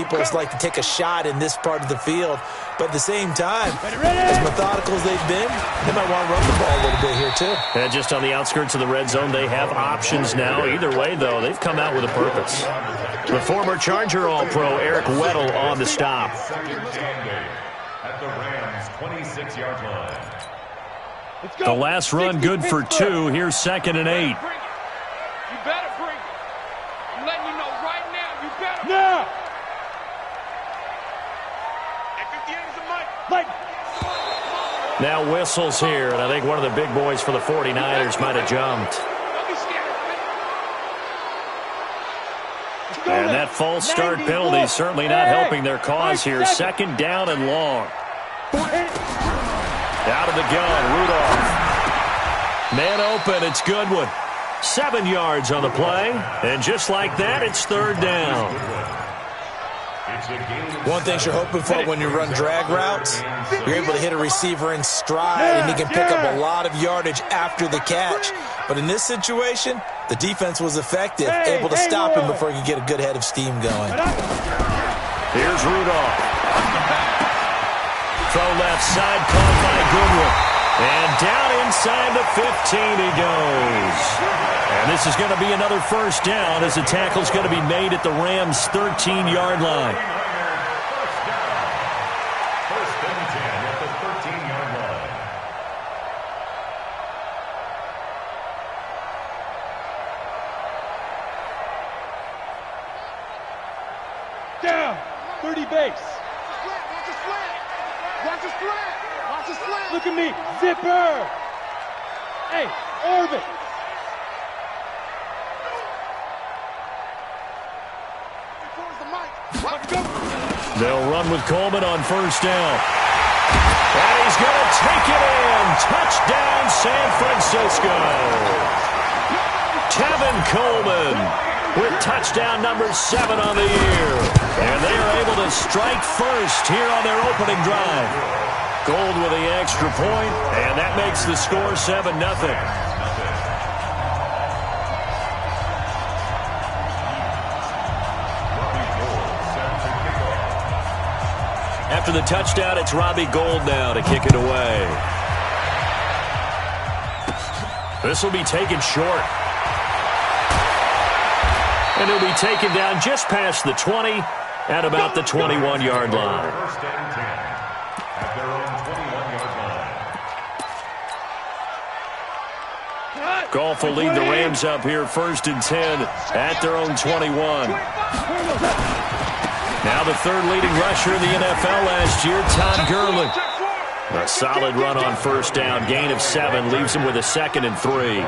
people like to take a shot in this part of the field. But at the same time, as methodical as they've been, they might want to run the ball a little bit here too. And just on the outskirts of the red zone, they have options now. Either way, though, they've come out with a purpose. The former Charger All-Pro Eric Weddle on the stop. At the Rams' 26-yard line. The last run good for 2. Here's 2nd and 8. You better bring it. I'm letting you know right now. You better. Now. Now whistles here, and I think one of the big boys for the 49ers might have jumped. And that false start penalty certainly not helping their cause here. 2nd down and long. Out of the gun, Rudolph. Man open, it's Goodwin. 7 yards on the play, and just like that, it's 3rd down. One thing you're hoping for when you run drag routes, you're able to hit a receiver in stride, and he can pick up a lot of yardage after the catch. But in this situation, the defense was effective, able to stop him before he could get a good head of steam going. Here's Rudolph. Throw left side, caught by Goodwin. And down inside the 15 he goes. And this is going to be another 1st down as the tackle's going to be made at the Rams' 13-yard line. First and 10 at the 13-yard line. Down. 30 base. Watch the slant. Watch the slant. Look at me. Zipper. Hey, orbit. They'll run with Coleman on 1st down. And he's going to take it in. Touchdown, San Francisco. Tevin Coleman with touchdown number 7 on the year. And they are able to strike first here on their opening drive. Gold with the extra point, and that makes the score 7-0. After the touchdown, it's Robbie Gould now to kick it away. This will be taken short. And he'll be taken down just past the 20 at about the 21-yard line. First and 10 at their own 21-yard line. Goff will lead the Rams up here 1st and 10 at their own 21. Now the 3rd leading rusher in the NFL last year, Todd Gurley. A solid run on 1st down, gain of 7, leaves him with a 2nd and 3.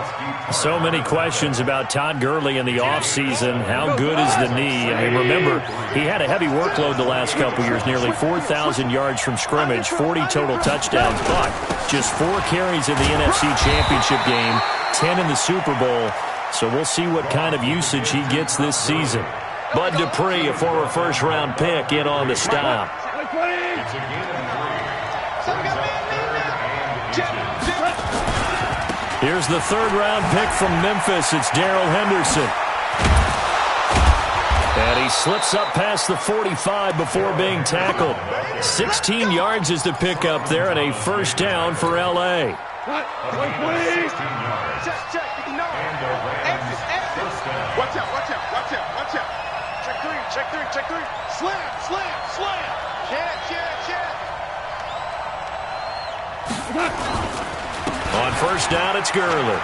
So many questions about Todd Gurley in the offseason. How good is the knee? I mean, remember, he had a heavy workload the last couple years, nearly 4,000 yards from scrimmage, 40 total touchdowns, but just 4 carries in the NFC Championship game, 10 in the Super Bowl. So we'll see what kind of usage he gets this season. Bud Dupree, a former 1st-round pick, in on the stop. Here's the 3rd-round pick from Memphis. It's Darrell Henderson. And he slips up past the 45 before being tackled. 16 yards is the pickup there, and a 1st down for L.A. Check. Watch out. Check 3. Slam. On 1st down, it's Gurley.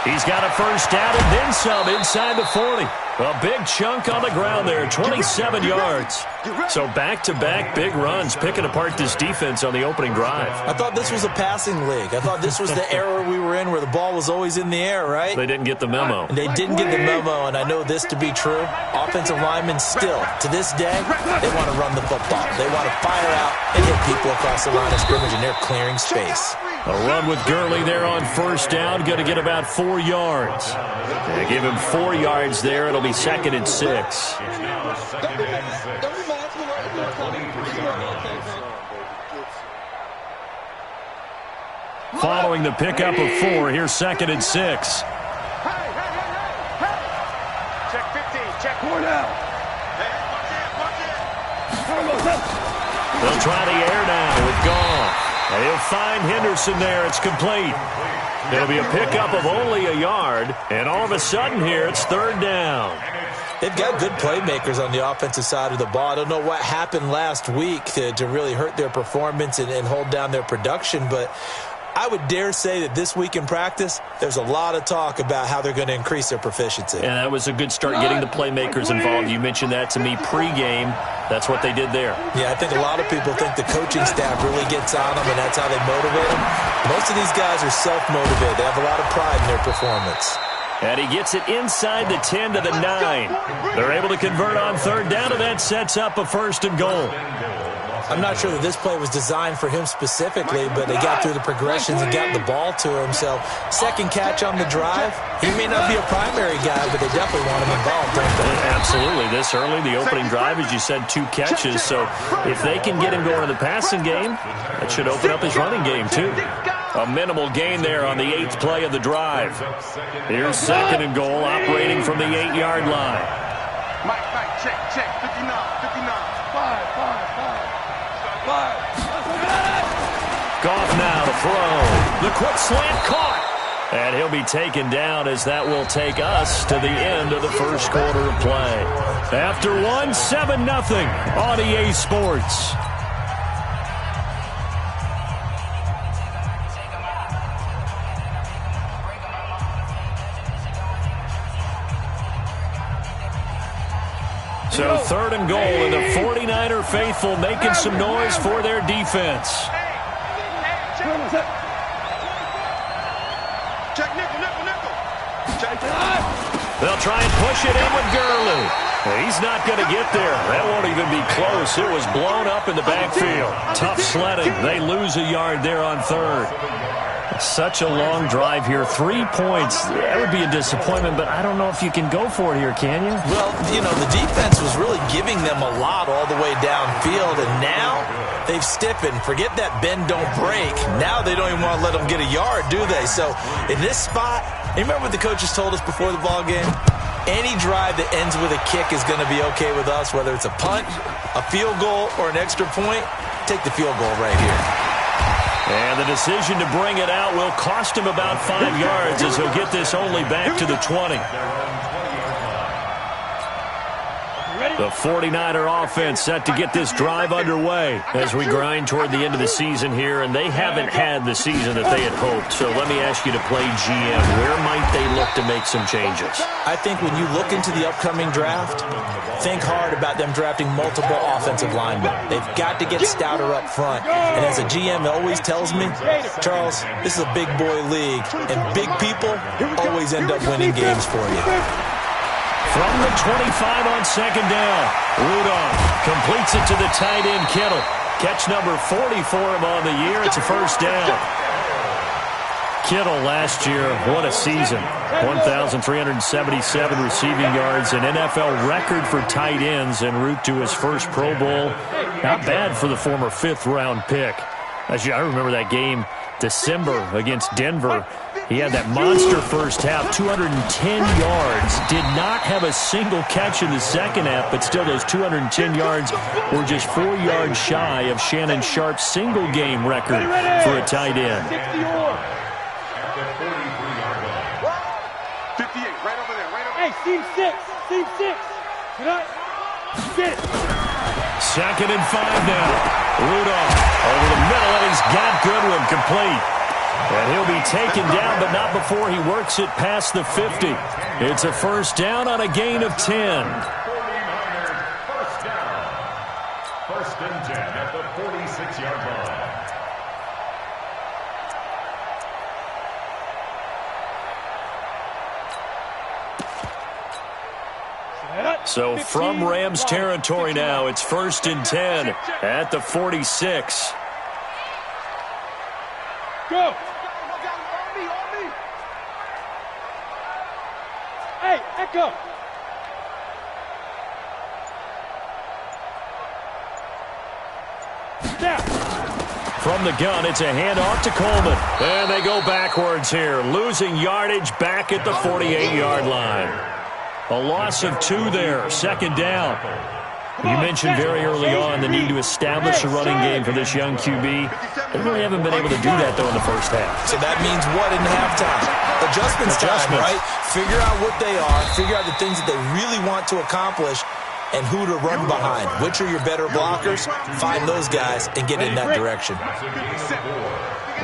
He's got a 1st down and then some inside the 40. A big chunk on the ground there, 27 yards. So back-to-back big runs, picking apart this defense on the opening drive. I thought this was a passing league. I thought this was the era we were in where the ball was always in the air, right? They didn't get the memo. And they didn't get the memo, and I know this to be true. Offensive linemen still, to this day, they want to run the football. They want to fire out and hit people across the line of scrimmage, and they're clearing space. A run with Gurley there on 1st down, going to get about 4 yards. They give him 4 yards there. It'll be 2nd and 6. Following the pickup of 4, here's 2nd and 6. Check 15. Check 4 down. They'll try the air now with Goff. And he'll find Henderson there. It's complete. It'll be a pickup of only a yard. And all of a sudden here, it's third down. They've got good playmakers on the offensive side of the ball. I don't know what happened last week to really hurt their performance and hold down their production, but I would dare say that this week in practice, there's a lot of talk about how they're going to increase their proficiency. And that was a good start getting the playmakers involved. You mentioned that to me pregame. That's what they did there. Yeah, I think a lot of people think the coaching staff really gets on them, and that's how they motivate them. Most of these guys are self-motivated. They have a lot of pride in their performance. And he gets it inside the 10 to the 9. They're able to convert on third down, and that sets up a first and goal. I'm not sure that this play was designed for him specifically, but they got through the progressions and got the ball to him. So second catch on the drive. He may not be a primary guy, but they definitely want him involved, don't they? Absolutely. This early, the opening drive, as you said, 2 catches. So if they can get him going in the passing game, that should open up his running game too. A minimal gain there on the 8th play of the drive. Here's second and goal, operating from the 8-yard line. Mike, check, 59. 5. Goff now to throw. The quick slant caught. And he'll be taken down as that will take us to the end of the first quarter of play. After one, 7-0 on EA Sports. So third and goal, and the 49er faithful making some noise for their defense. Check nickel. They'll try and push it in with Gurley. He's not going to get there. That won't even be close. It was blown up in the backfield. Tough sledding. They lose a yard there on third. Such a long drive here. 3 points. That would be a disappointment, but I don't know if you can go for it here, can you? Well, you know, the defense was really giving them a lot all the way downfield, and now they've stiffened. Forget that bend, don't break. Now they don't even want to let them get a yard, do they? So in this spot, you remember what the coaches told us before the ball game? Any drive that ends with a kick is going to be okay with us, whether it's a punt, a field goal, or an extra point. Take the field goal right here. And the decision to bring it out will cost him about 5 yards as he'll get this only back to the 20. The 49er offense set to get this drive underway as we grind toward the end of the season here, and they haven't had the season that they had hoped. So let me ask you to play GM. Where might they look to make some changes? I think when you look into the upcoming draft, think hard about them drafting multiple offensive linemen. They've got to get stouter up front. And as a GM always tells me, Charles, this is a big boy league, and big people always end up winning games for you. From the 25 on second down, Rudolph completes it to the tight end, Kittle. Catch number 40 for him on the year. It's a first down. Kittle last year, what a season. 1,377 receiving yards, an NFL record for tight ends en route to his first Pro Bowl. Not bad for the former 5th-round pick. I remember that game, December against Denver. He had that monster first half, 210 yards. Did not have a single catch in the second half, but still those 210 yards were just 4 yards shy of Shannon Sharp's single-game record for a tight end. 58, right over there. Hey, seam 6. Can I get it? Second and 5 now. Rudolph over the middle, and he's got Goodwin complete. And he'll be taken down, but not before he works it past the 50. It's a first down on a gain of 10. 49ers first down. First and 10 at the 46-yard line. So from Rams territory now, it's first and 10 at the 46. Go. Hey, Echo. Down. From the gun, it's a handoff to Coleman. And they go backwards here, losing yardage back at the 48-yard line. A loss of 2 there, second down. You mentioned very early on the need to establish a running game for this young QB. They really haven't been able to do that, though, in the first half. So that means what in halftime? Adjustments time, right? Figure out what they are, figure out the things that they really want to accomplish, and who to run behind. Which are your better blockers? Find those guys and get in that direction.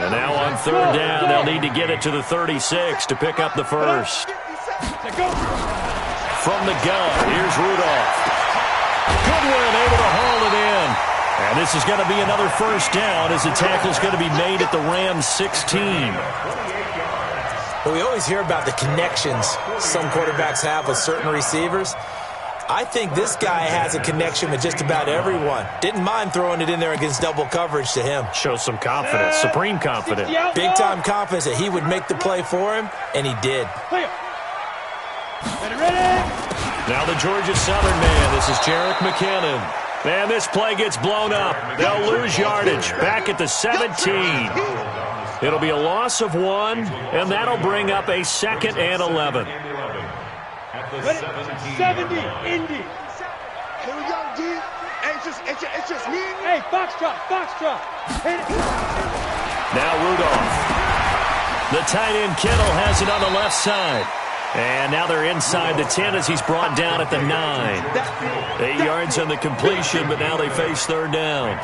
And now on third down, they'll need to get it to the 36 to pick up the first. From the gun, here's Rudolph. Goodwin able to haul it in. And this is going to be another first down as the tackle's going to be made at the Rams 16. Well, we always hear about the connections some quarterbacks have with certain receivers. I think this guy has a connection with just about everyone. Didn't mind throwing it in there against double coverage to him. Shows some confidence, supreme confidence. Big-time confidence that he would make the play for him, and he did. Now the Georgia Southern man. This is Jerick McKinnon. And this play gets blown up. They'll lose yardage. Back at the 17. It'll be a loss of 1, and that'll bring up a 2nd and 11. 70, Indy. Here we go, G. Hey, it's just me. Hey, Foxtrot. Hit it. Now Rudolph. The tight end Kittle has it on the left side. And now they're inside the 10 as he's brought down at the 9. 8 yards on the completion, but now they face third down.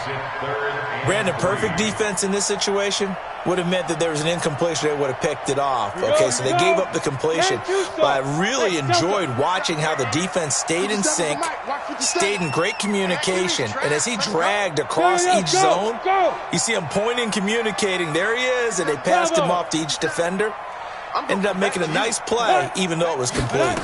Brandon, perfect defense in this situation would have meant that there was an incompletion. They would have picked it off. Okay, so they gave up the completion. But I really enjoyed watching how the defense stayed in sync, stayed in great communication. And as he dragged across each zone, you see him pointing, communicating. There he is, and they passed him off to each defender. Ended up making a nice play, even though it was complete.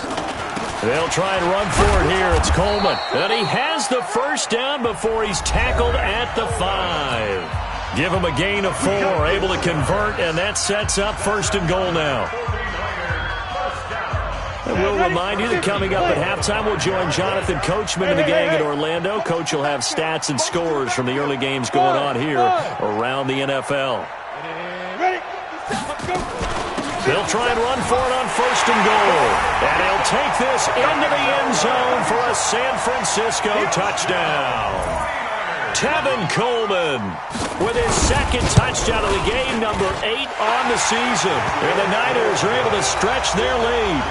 They'll try and run for it here. It's Coleman. And he has the first down before he's tackled at the 5. Give him a gain of 4, able to convert, and that sets up 1st and goal now. And we'll remind you that coming up at halftime, we'll join Jonathan Coachman and the gang in Orlando. Coach will have stats and scores from the early games going on here around the NFL. They'll try and run for it on 1st and goal. And he'll take this into the end zone for a San Francisco touchdown. Tevin Coleman with his 2nd touchdown of the game, number 8 on the season. And the Niners are able to stretch their lead.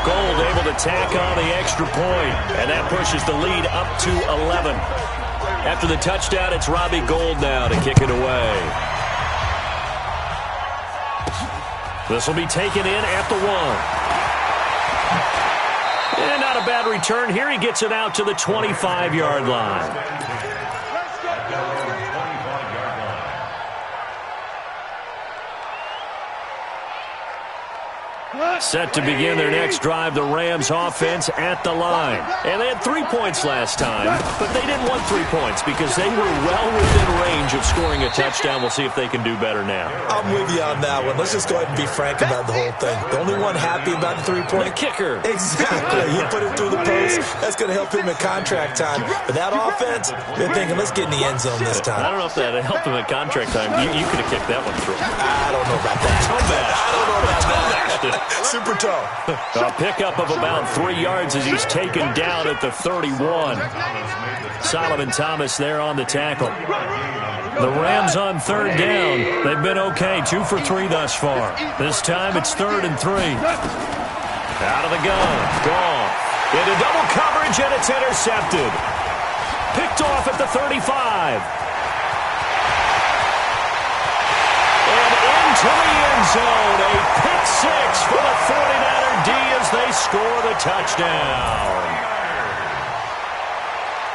Gold able to tack on the extra point, and that pushes the lead up to 11. After the touchdown, it's Robbie Gould now to kick it away. This will be taken in at the 1. And not a bad return here. He gets it out to the 25-yard line. Set to begin their next drive, the Rams offense at the line. And they had 3 points last time, but they didn't want 3 points because they were well within range of scoring a touchdown. We'll see if they can do better now. I'm with you on that one. Let's just go ahead and be frank about the whole thing. The only one happy about the 3-point. The kicker. Exactly. You put it through the post. That's going to help him in contract time. But that offense, they're thinking, let's get in the end zone this time. I don't know if that helped him in contract time. You could have kicked that one through. I don't know about that. I don't know about that. Super toe. A pickup of about 3 yards as he's taken down at the 31. Solomon Thomas there on the tackle. The Rams on third down. They've been okay, 2 for 3 thus far. This time it's 3rd and 3. Out of the gun. Gone. Into double coverage, and it's intercepted. Picked off at the 35. And into the end zone. A pick 6 for the 49er D as they score the touchdown.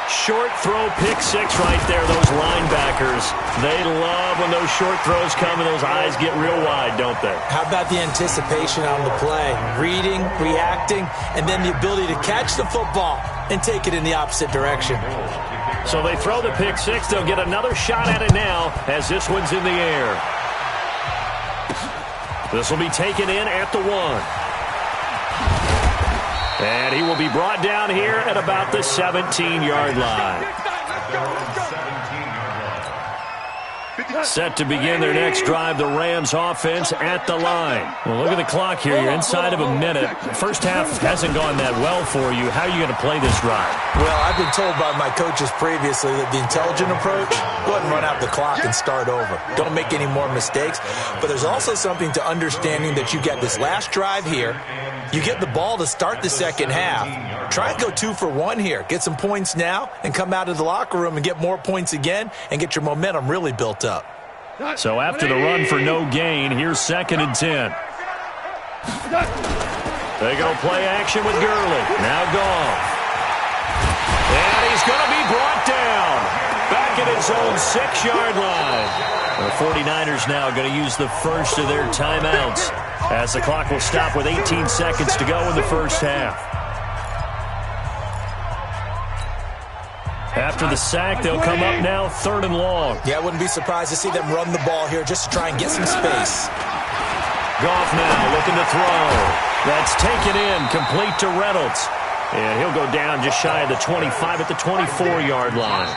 Short throw, pick 6 right there. Those linebackers, they love when those short throws come and those eyes get real wide, don't they? How about the anticipation on the play? Reading, reacting, and then the ability to catch the football and take it in the opposite direction. So they throw the pick 6. They'll get another shot at it now as this one's in the air. This will be taken in at the 1. And he will be brought down here at about the 17-yard line. Set to begin their next drive, the Rams offense at the line. Well, look at the clock here. You're inside of a minute. The first half hasn't gone that well for you. How are you going to play this drive? Well, I've been told by my coaches previously that the intelligent approach, go ahead and run out the clock and start over. Don't make any more mistakes. But there's also something to understanding that you get this last drive here. You get the ball to start the second half. Try and go 2 for 1 here. Get some points now and come out of the locker room and get more points again and get your momentum really built up. So after the run for no gain, here's 2nd and 10. They go play action with Gurley. Now Goff. And he's going to be brought down. Back at his own 6-yard line. The 49ers now going to use the first of their timeouts as the clock will stop with 18 seconds to go in the first half. After the sack, they'll come up now 3rd and long. Yeah, I wouldn't be surprised to see them run the ball here just to try and get some space. Goff now looking to throw. That's taken in, complete to Reynolds. And he'll go down just shy of the 25 at the 24-yard line.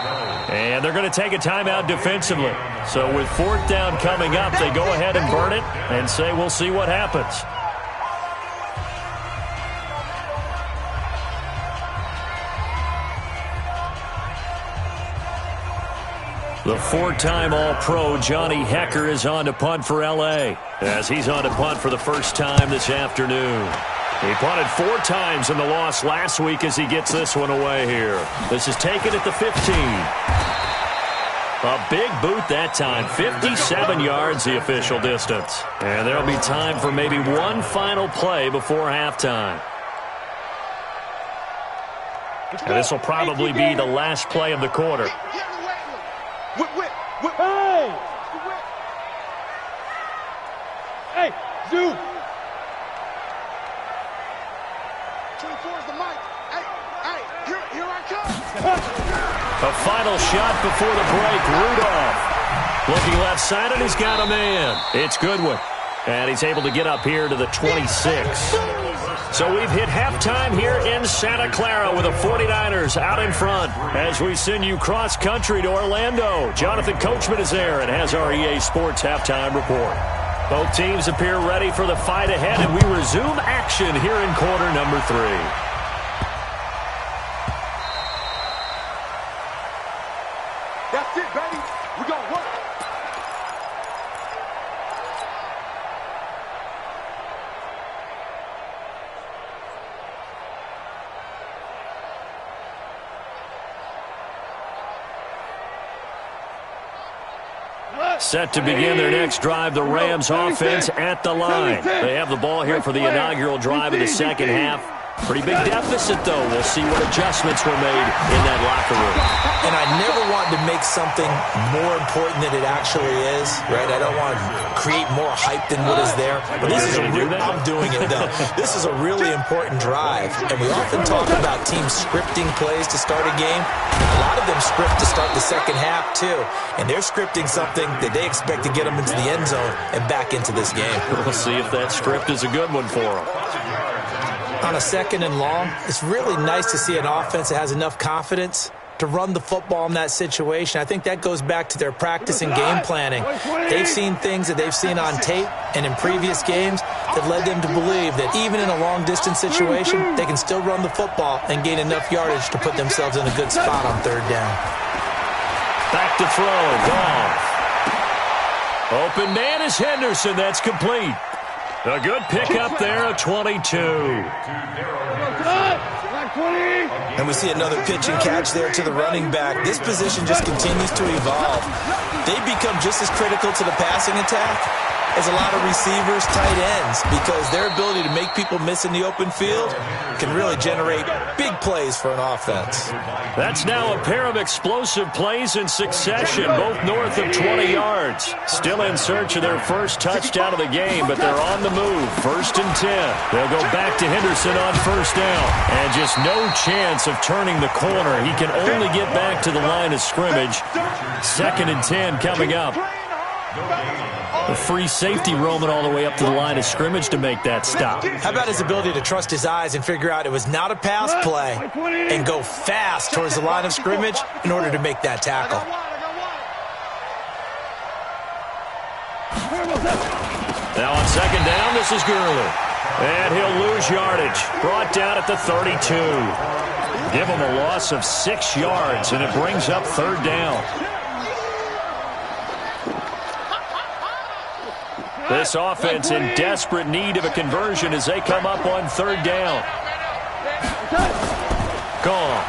And they're going to take a timeout defensively. So with 4th down coming up, they go ahead and burn it and say we'll see what happens. The 4-time All-Pro Johnny Hecker is on to punt for L.A. as he's on to punt for the first time this afternoon. He punted 4 times in the loss last week as he gets this one away here. This is taken at the 15. A big boot that time, 57 yards the official distance. And there'll be time for maybe one final play before halftime. And this will probably be the last play of the quarter. Hey! Hey, Zoo! 24 is the mic. Hey, here I come. A final shot before the break. Rudolph looking left side, and he's got a man. It's Goodwin. And he's able to get up here to the 26. So we've hit halftime here in Santa Clara with the 49ers out in front as we send you cross-country to Orlando. Jonathan Coachman is there and has our EA Sports halftime report. Both teams appear ready for the fight ahead, and we resume action here in quarter number 3. That's it, baby. We're going to work. Set to begin their next drive, the Rams offense at the line. They have the ball here for the inaugural drive of the second half. Pretty big deficit, though. We'll see what adjustments were made in that locker room. And I never want to make something more important than it actually is, right? I don't want to create more hype than what is there. But this is I'm doing it, though. This is a really important drive. And we often talk about teams scripting plays to start a game. A lot of them script to start the second half, too. And they're scripting something that they expect to get them into the end zone and back into this game. We'll see if that script is a good one for them. On a 2nd and long, it's really nice to see an offense that has enough confidence to run the football in that situation. I think that goes back to their practice and game planning. They've seen things that they've seen on tape and in previous games that led them to believe that even in a long-distance situation, they can still run the football and gain enough yardage to put themselves in a good spot on 3rd down. Back to throw. Goff. Open man is Henderson. That's complete. A good pickup there, a 22. And we see another pitch and catch there to the running back. This position just continues to evolve. They become just as critical to the passing attack as a lot of receivers, tight ends, because their ability to make people miss in the open field can really generate big plays for an offense. That's now a pair of explosive plays in succession, both north of 20 yards. Still in search of their first touchdown of the game, but they're on the move. 1st and 10. They'll go back to Henderson on 1st down. And just no chance of turning the corner. He can only get back to the line of scrimmage. 2nd and 10 coming up. A free safety roaming all the way up to the line of scrimmage to make that stop. How about his ability to trust his eyes and figure out it was not a pass play and go fast towards the line of scrimmage in order to make that tackle? Now on second down, this is Gurley. And he'll lose yardage. Brought down at the 32. Give him a loss of 6 yards, and it brings up third down. This offense in desperate need of a conversion as they come up on third down. Gone.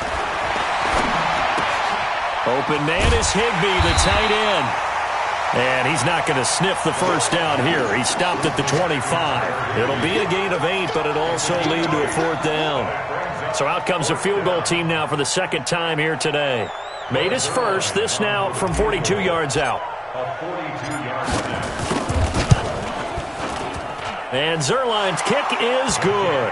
Open man is Higbee, the tight end. And he's not going to sniff the first down here. He stopped at the 25. It'll be a gain of 8, but it'll also lead to a fourth down. So out comes a field goal team now for the second time here today. Made his first, this now from 42 yards out. And Zuerlein's kick is good.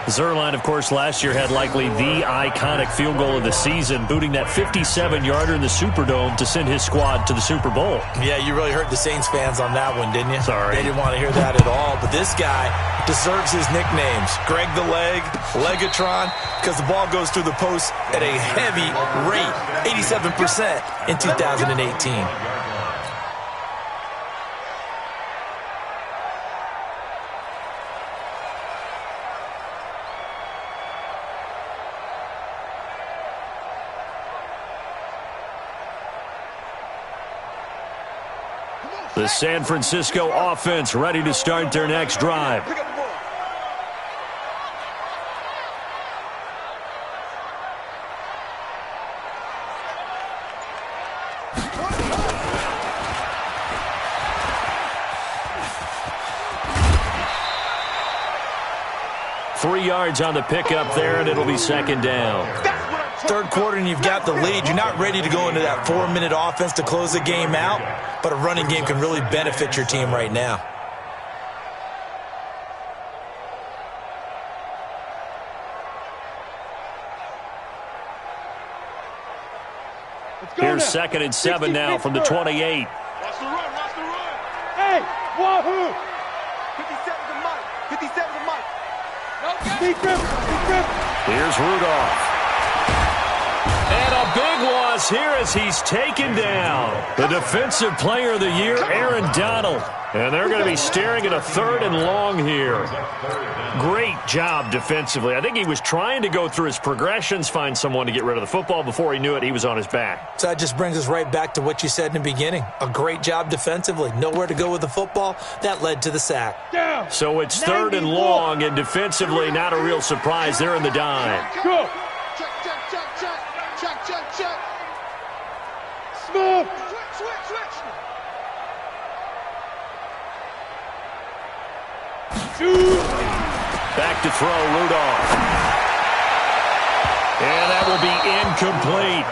Zuerlein, of course, last year had likely the iconic field goal of the season, booting that 57-yarder in the Superdome to send his squad to the Super Bowl. Yeah, you really hurt the Saints fans on that one, didn't you? Sorry. They didn't want to hear that at all. But this guy deserves his nicknames. Greg the Leg, Legatron, because the ball goes through the post at a heavy rate, 87% in 2018. The San Francisco offense ready to start their next drive. Pick up the ball. 3 yards on the pickup there, and it'll be second down. Third quarter and you've got the lead. You're not ready to go into that 4-minute offense to close the game out, but a running game can really benefit your team right now. Here's second and 7 now from the 28. Watch the run, watch the run. Hey, wahoo! 57 to Mike, 57 to Mike. Deep grip. Here's Rudolph. And a big loss here as he's taken down. The defensive player of the year, Aaron Donald. And they're going to be staring at a third and long here. Great job defensively. I think he was trying to go through his progressions, find someone to get rid of the football. Before he knew it, he was on his back. So that just brings us right back to what you said in the beginning. A great job defensively. Nowhere to go with the football. That led to the sack. Down. So it's third and long, and defensively not a real surprise. They're in the dime. Go. Check. Smooth. Switch. Shoot. Back to throw, Rudolph. And that will be incomplete.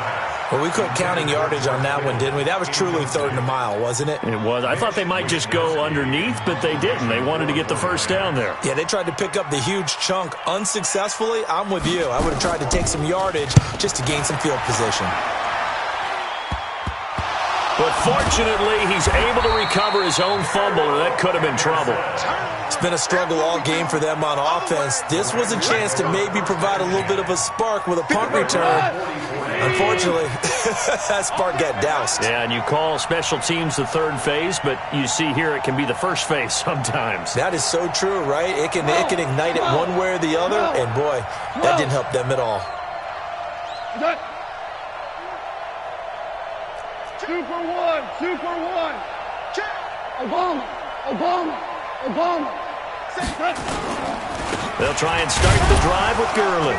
Well, we quit counting yardage on that one, didn't we? That was truly third and a mile, wasn't it? It was. I thought they might just go underneath, but they didn't. They wanted to get the first down there. Yeah, they tried to pick up the huge chunk unsuccessfully. I'm with you. I would have tried to take some yardage just to gain some field position. But fortunately, he's able to recover his own fumble, or that could have been trouble. It's been a struggle all game for them on offense. This was a chance to maybe provide a little bit of a spark with a punt return. Unfortunately, that spark got doused. Yeah, and you call special teams the third phase, but you see here it can be the first phase sometimes. That is so true, right? It can ignite it one way or the other, and boy, that didn't help them at all. Two for one. Obama. They'll try and start the drive with Gurley.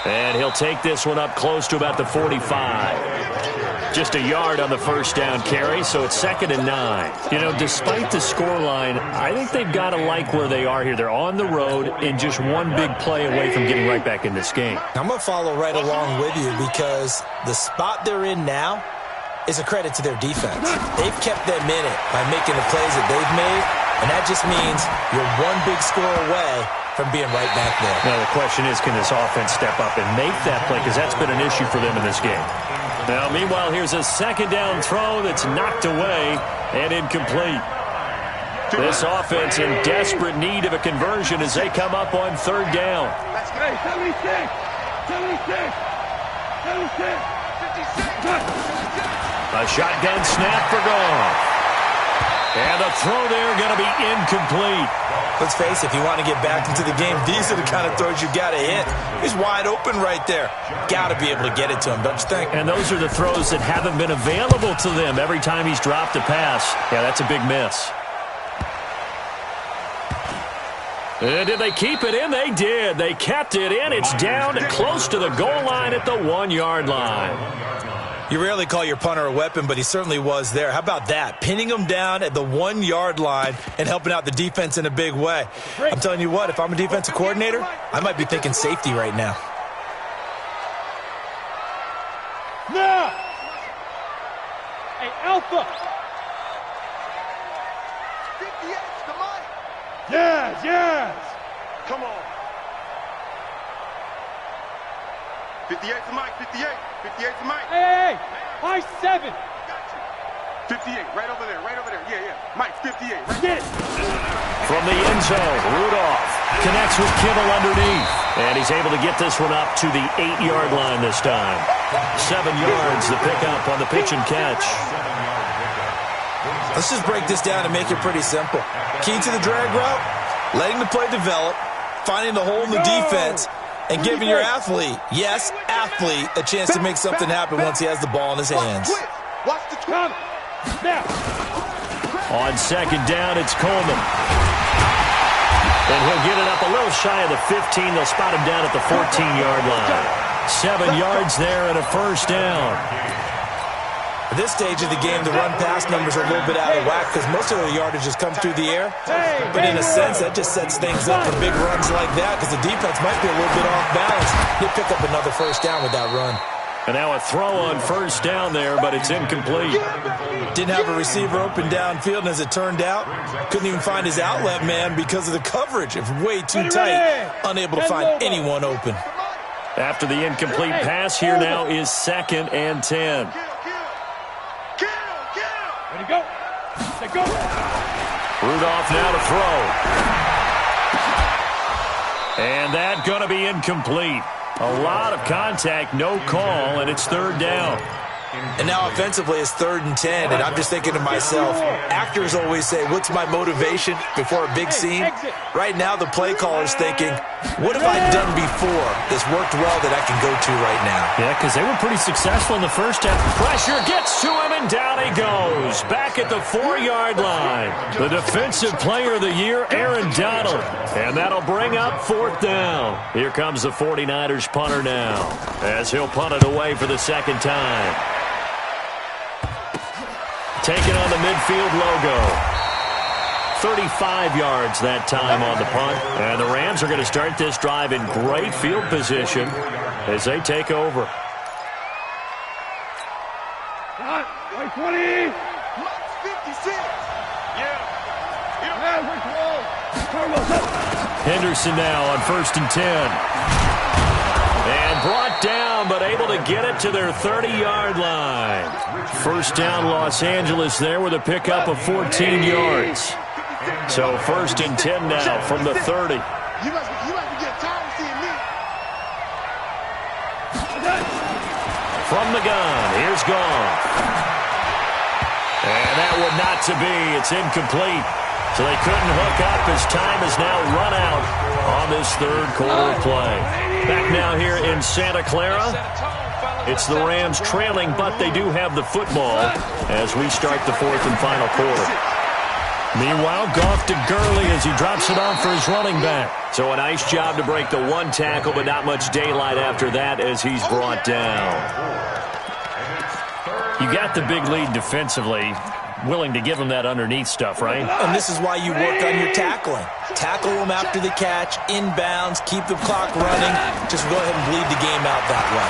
And he'll take this one up close to about the 45. Just a yard on the first down carry, so it's 2nd and 9. You know, despite the scoreline, I think they've got to like where they are here. They're on the road and just one big play away from getting right back in this game. I'm going to follow right along with you because the spot they're in now is a credit to their defense. They've kept them in it by making the plays that they've made, and that just means you're one big score away from being right back there. Now, the question is, can this offense step up and make that play? Because that's been an issue for them in this game. Now, meanwhile, here's a second down throw that's knocked away and incomplete. This offense in desperate need of a conversion as they come up on third down. Hey, 76. 56. A shotgun snap for Goff. And the throw there going to be incomplete. Let's face it, if you want to get back into the game, these are the kind of throws you got to hit. He's wide open right there. Got to be able to get it to him, don't you think? And those are the throws that haven't been available to them every time he's dropped a pass. Yeah, that's a big miss. And did they keep it in? They did. They kept it in. It's down close to the goal line at the 1-yard line. You rarely call your punter a weapon, but he certainly was there. How about that? Pinning him down at the 1-yard line and helping out the defense in a big way. I'm telling you what, if I'm a defensive coordinator, I might be thinking safety right now. Now! Hey, Alpha! 58's the mic. Yes, yes! Come on. 58's the mic, 58. 58's the mic. Hey, high 7! 58, right over there, yeah. Mike, 58, right Get it! From the end zone, Rudolph connects with Kittle underneath. And he's able to get this one up to the 8-yard line this time. 7 yards, the pickup on the pitch and catch. Let's just break this down and make it pretty simple. Key to the drag route, letting the play develop, finding the hole in the defense, and giving your athlete, yes, athlete, a chance to make something happen once he has the ball in his hands. Watch the twist. Now! On second down, it's Coleman. And he'll get it up a little shy of the 15. They'll spot him down at the 14-yard line. 7 yards there and a first down. At this stage of the game, the run-pass numbers are a little bit out of whack because most of the yardage has come through the air. But in a sense, that just sets things up for big runs like that because the defense might be a little bit off balance. He'll pick up another first down with that run. And now a throw on first down there, but it's incomplete. Didn't have a receiver open downfield, and as it turned out, couldn't even find his outlet man because of the coverage. It's way too tight, unable to find anyone open. After the incomplete pass, here now is 2nd and 10. Ready to go. Let's go. Rudolph now to throw. And that's going to be incomplete. A lot of contact, no call, and it's 3rd down. And now offensively it's 3rd and 10, and I'm just thinking to myself, actors always say, what's my motivation before a big scene? Right now the play caller's thinking, what have I done before that's worked well that I can go to right now? Yeah, because they were pretty successful in the first half. Pressure gets to him, and down he goes. Back at the 4-yard line. The defensive player of the year, Aaron Donald. And that'll bring up 4th down. Here comes the 49ers punter now, as he'll punt it away for the 2nd time. Taking on the midfield logo. 35 yards that time on the punt. And the Rams are going to start this drive in great field position as they take over. 20. 56. Henderson now on 1st and 10. And brought down, but able to get it to their 30-yard line. First down, Los Angeles there with a pickup of 14 yards. So 1st and 10 now from the 30. You must be getting tired of seeing me. From the gun, here's Goff. And that one not to be. It's incomplete. So they couldn't hook up as time is now run out on this 3rd quarter play. Back now here in Santa Clara. It's the Rams trailing, but they do have the football as we start the 4th and final quarter. Meanwhile, Goff to Gurley as he drops it off for his running back. So a nice job to break the 1 tackle, but not much daylight after that as he's brought down. You got the big lead defensively. Willing to give him that underneath stuff, right? And this is why you work on your tackling. Tackle them after the catch, inbounds, keep the clock running. Just go ahead and bleed the game out that way.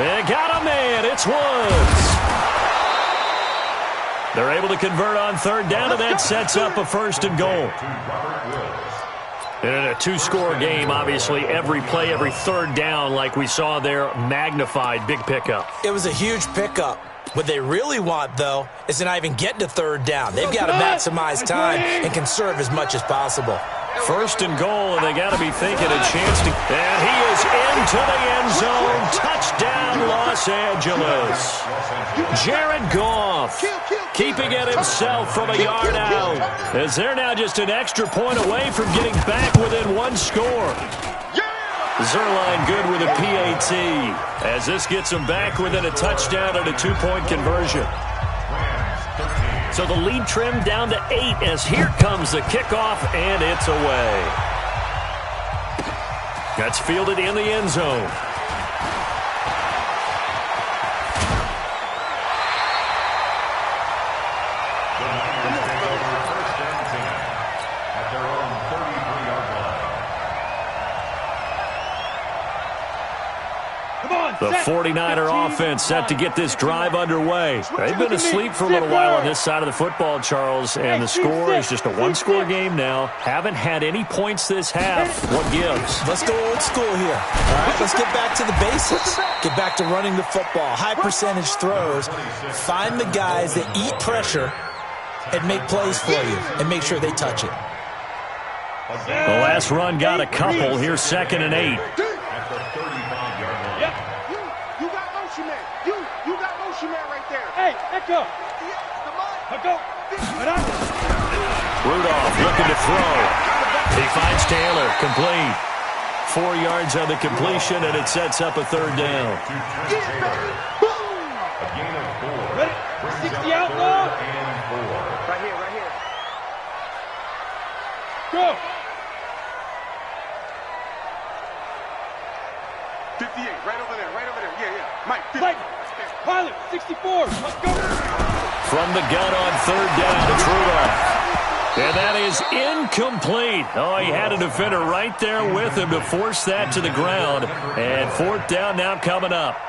They got a man. It's Woods. They're able to convert on 3rd down, and that sets up a 1st and goal. In a 2-score game, obviously, every play, every 3rd down, like we saw there, magnified, big pickup. It was a huge pickup. What they really want, though, is to not even get to 3rd down. They've got to maximize time and conserve as much as possible. 1st and goal, and they got to be thinking a chance to... And he is into the end zone. Touchdown, Los Los Angeles. Jared Goff keeping it himself from a yard out, as they're now just an extra point away from getting back within one score. Zerline good with a PAT, as this gets them back within a touchdown and a two-point conversion. So the lead trimmed down to 8 as here comes the kickoff, and it's away. That's fielded in the end zone. The 49er offense set to get this drive underway. They've been asleep for a little while on this side of the football, Charles, and the score is just a one-score game now. Haven't had any points this half. What gives? Let's go old school here. All right, let's get back to the basics. Get back to running the football, high percentage throws. Find the guys that eat pressure and make plays for you, and make sure they touch it. The last run got a couple. Here's 2nd and 8. Hey, let go. Let go. Rudolph looking to throw. He finds Taylor, complete. 4 yards on the completion, and it sets up a 3rd down. Ready? 60 outlaw. Right here, right here. Go. 58, right over there, right over there. Yeah, yeah. Mike, 50. Mike. Pilot, 64. Let's go. From the gun on 3rd down, it's Rudolph. And that is incomplete. Oh, he had a defender right there with him to force that to the ground. And 4th down now coming up.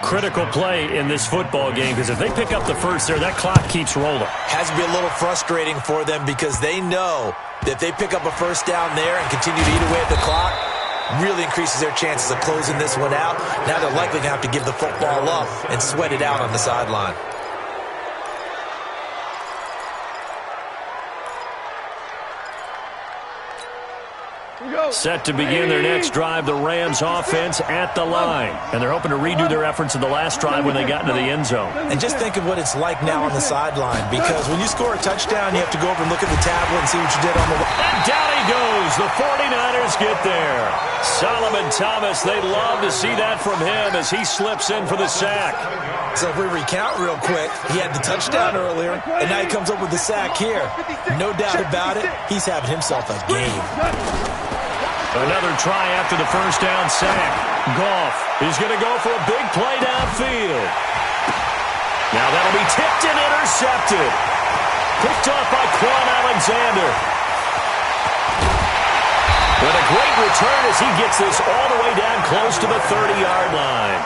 Critical play in this football game, because if they pick up the first there, that clock keeps rolling. Has to be a little frustrating for them, because they know that if they pick up a 1st down there and continue to eat away at the clock, really increases their chances of closing this one out. Now they're likely going to have to give the football up and sweat it out on the sideline. Set to begin their next drive, the Rams offense at the line. And they're hoping to redo their efforts in the last drive when they got into the end zone. And just think of what it's like now on the sideline, because when you score a touchdown, you have to go over and look at the tablet and see what you did on the way. And down he goes. The 49ers get there. Solomon Thomas, they love to see that from him as he slips in for the sack. So if we recount real quick, he had the touchdown earlier, and now he comes up with the sack here. No doubt about it, he's having himself a game. Another try after the 1st down sack. Goff is going to go for a big play downfield. Now that'll be tipped and intercepted. Picked off by Quan Alexander. But a great return as he gets this all the way down close to the 30-yard line.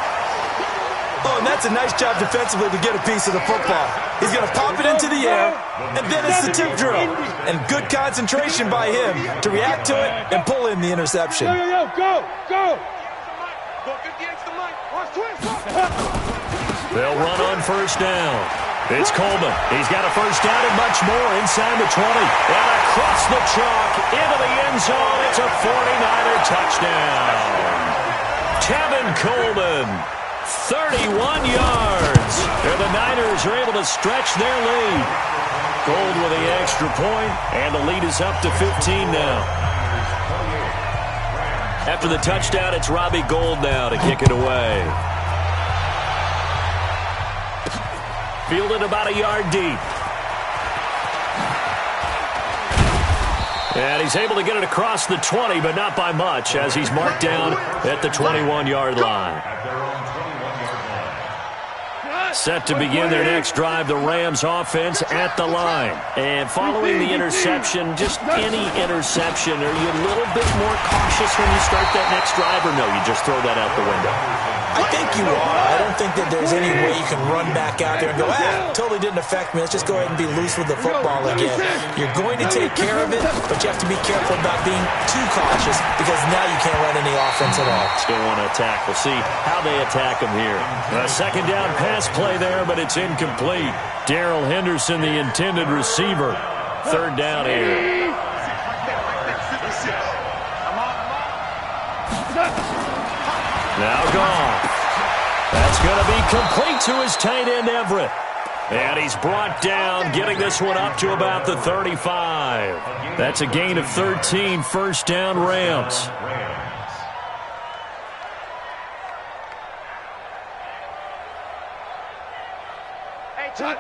Oh, and that's a nice job defensively to get a piece of the football. He's going to pop it into the air, and then it's the tip drill. And good concentration by him to react to it and pull in the interception. Yo, go, go. They'll run on 1st down. It's Coleman. He's got a 1st down and much more inside the 20. And across the chalk into the end zone. It's a 49er touchdown. Tevin Coleman. 31 yards. And the Niners are able to stretch their lead. Gold with the extra point, and the lead is up to 15 now. After the touchdown, it's Robbie Gould now to kick it away. Fielded about a yard deep. And he's able to get it across the 20, but not by much, as he's marked down at the 21-yard line. Set to begin their next drive, the Rams offense at the line. And following the interception, just any interception, are you a little bit more cautious when you start that next drive, or no, you just throw that out the window? I think you are. I don't think that there's any way you can run back out there and go, totally didn't affect me. Let's just go ahead and be loose with the football again. You're going to take care of it, but you have to be careful about being too cautious, because now you can't run any offense at all. Still want to attack. We'll see how they attack him here. A 2nd down pass play there, but it's incomplete. Darrell Henderson, the intended receiver. 3rd down here. Now Goff. That's going to be complete to his tight end, Everett. And he's brought down, getting this one up to about the 35. That's a gain of 13, first down, Rams.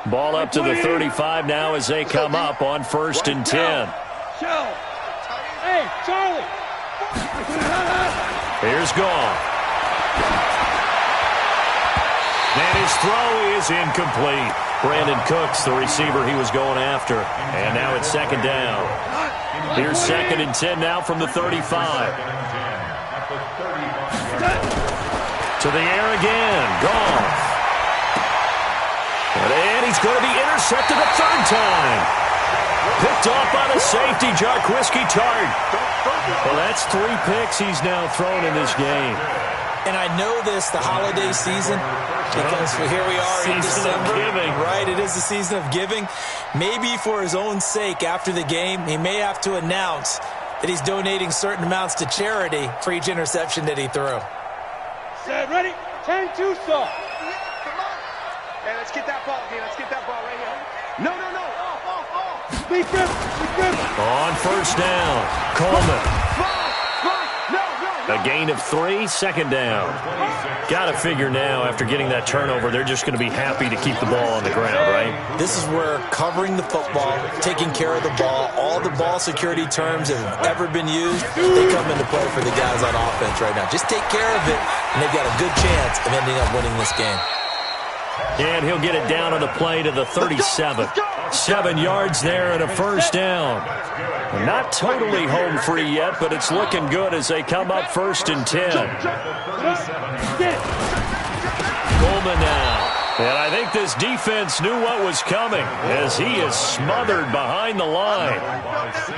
Ball up to the 35 now as they come up on 1st and 10. Hey, Charlie. Here's Goff. And his throw is incomplete. Brandon Cooks, the receiver he was going after. And now it's 2nd down. Here's 2nd and 10 now from the 35. To the air again. Goff. And he's going to be intercepted a 3rd time. Picked off by the safety, Jarquiski Tart. Well, that's 3 picks he's now thrown in this game. And I know this, the holiday season, because here we are in December. Right, it is the season of giving. Maybe for his own sake, after the game, he may have to announce that he's donating certain amounts to charity for each interception that he threw. Set, ready? 10-2 stop. Hey, let's get that ball here. Let's get that ball right here. No. Off. Be grip. On 1st down, Coleman. A gain of 3, 2nd down. Got to figure now, after getting that turnover, they're just going to be happy to keep the ball on the ground, right? This is where covering the football, taking care of the ball, all the ball security terms that have ever been used, they come into play for the guys on offense right now. Just take care of it, and they've got a good chance of ending up winning this game. And he'll get it down on the play to the 37. 7 yards there and a 1st down. Not totally home free yet, but it's looking good as they come up 1st and 10. Coleman now. And I think this defense knew what was coming as he is smothered behind the line.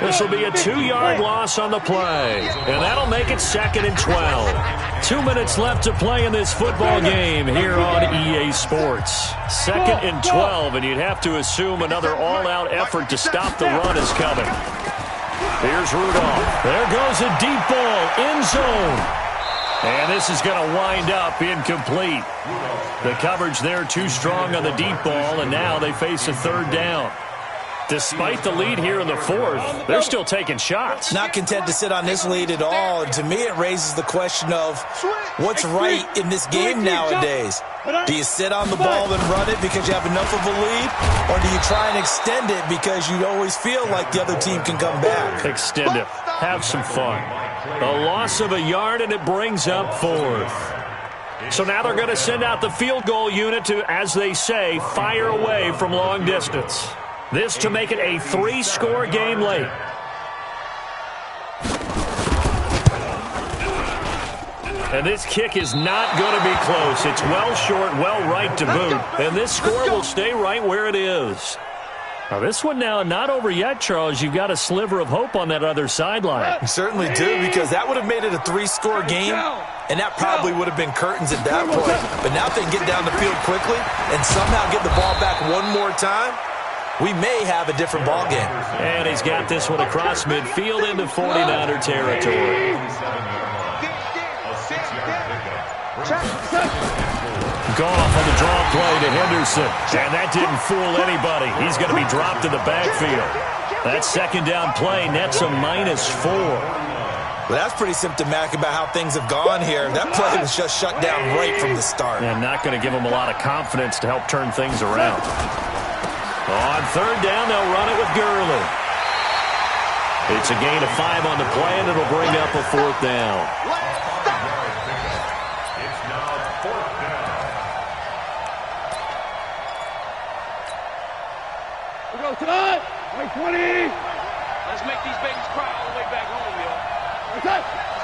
This will be a 2-yard loss on the play. And that'll make it 2nd and 12. 2 minutes left to play in this football game here on EA Sports. 2nd and 12, and you'd have to assume another all-out effort to stop the run is coming. Here's Rudolph. There goes a deep ball, end zone. And this is going to wind up incomplete. The coverage there too strong on the deep ball, and now they face a 3rd down. Despite the lead here in the 4th, they're still taking shots. Not content to sit on this lead at all. And to me, it raises the question of what's right in this game nowadays. Do you sit on the ball and run it because you have enough of a lead? Or do you try and extend it because you always feel like the other team can come back? Extend it. Have some fun. A loss of a yard, and it brings up 4th. So now they're going to send out the field goal unit to, as they say, fire away from long distance. This to make it a 3-score game late. And this kick is not going to be close. It's well short, well right to boot. And this score will stay right where it is. Now this one now not over yet, Charles. You've got a sliver of hope on that other sideline. You certainly do, because that would have made it a 3-score game, and that probably would have been curtains at that point. But now if they can get down the field quickly and somehow get the ball back one more time, we may have a different ball game. And he's got this one across midfield into 49er territory. Goff on the draw play to Henderson. And that didn't fool anybody. He's going to be dropped in the backfield. That 2nd down play nets a -4. Well, that's pretty symptomatic about how things have gone here. That play was just shut down right from the start. And not going to give them a lot of confidence to help turn things around. On 3rd down, they'll run it with Gurley. It's a gain of 5 on the play, and it'll bring up a 4th down. It's now 4th down. We go tonight. 20. Let's make these babies cry all the way back home, y'all.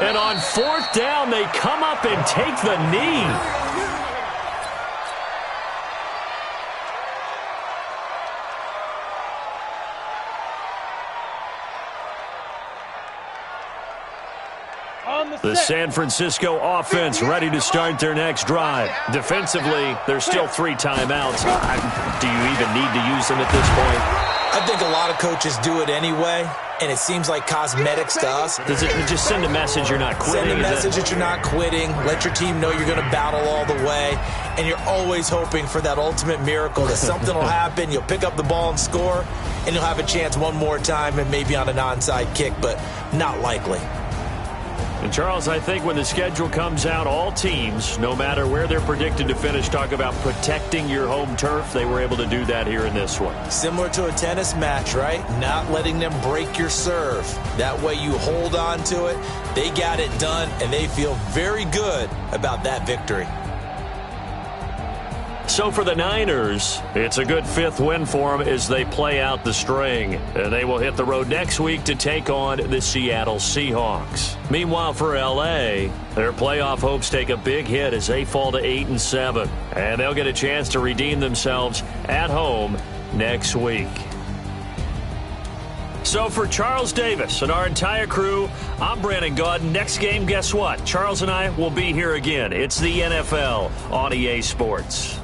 And on 4th down, they come up and take the knee. The San Francisco offense ready to start their next drive. Defensively, there's still 3 timeouts. Do you even need to use them at this point? I think a lot of coaches do it anyway, and it seems like cosmetics to us. Does it just send a message you're not quitting? Send a message that you're not quitting. Let your team know you're going to battle all the way. And you're always hoping for that ultimate miracle that something will happen. You'll pick up the ball and score, and you'll have a chance one more time and maybe on an onside kick, but not likely. And, Charles, I think when the schedule comes out, all teams, no matter where they're predicted to finish, talk about protecting your home turf. They were able to do that here in this one. Similar to a tennis match, right? Not letting them break your serve. That way you hold on to it. They got it done, and they feel very good about that victory. So for the Niners, it's a good fifth win for them as they play out the string. They will hit the road next week to take on the Seattle Seahawks. Meanwhile, for L.A., their playoff hopes take a big hit as they fall to 8-7. And they'll get a chance to redeem themselves at home next week. So for Charles Davis and our entire crew, I'm Brandon Gaudin. Next game, guess what? Charles and I will be here again. It's the NFL on EA Sports.